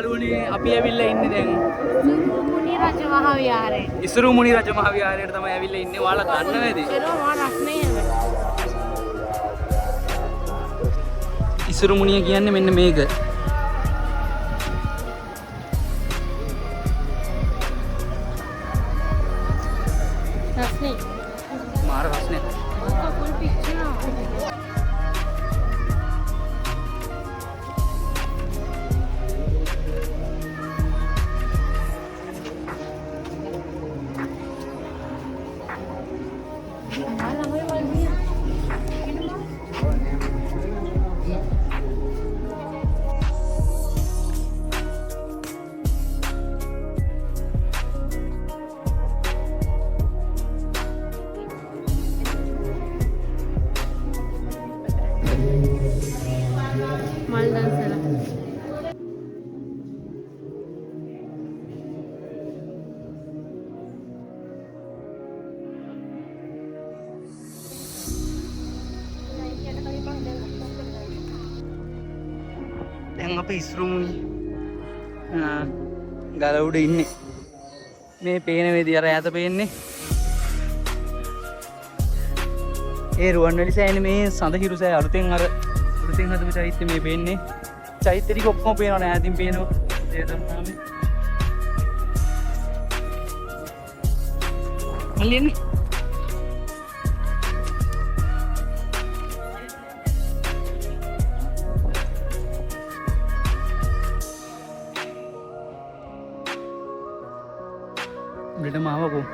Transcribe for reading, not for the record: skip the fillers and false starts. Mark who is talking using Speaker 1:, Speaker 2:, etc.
Speaker 1: යාළුවනේ අපි ඇවිල්ලා ඉන්නේ දැන්
Speaker 2: මුනි රජ මහ විහාරේ.
Speaker 1: ඉසුරු මුනි රජ මහ විහාරයට තමයි ඇවිල්ලා ඉන්නේ. ඔයාලා දන්නවද? ඉසුරු මුනිය කියන්නේ මෙන්න මේක.
Speaker 2: රස්නේ.
Speaker 1: මාර රස්නේ.
Speaker 2: කකුල් පිච්චෙනවා. මල් දන්සලා
Speaker 1: දැන් අපි ඉසුරු මුනි ගල උඩ ඉන්නේ. මේ පේන වේදී අර ඈත පේන්නේ ඒ රුවන්වැලි සෑයනේ මේ සඳහිරු සෑය අලුතෙන් හදපු චෛත්‍ය මේ පේන්නේ. චෛත්‍ය ටික ඔක්කොම පේනවා නේ ඈතින් පේනවා. ඒ තමයි. මල්ලියනේ. උඩට මාවකෝ.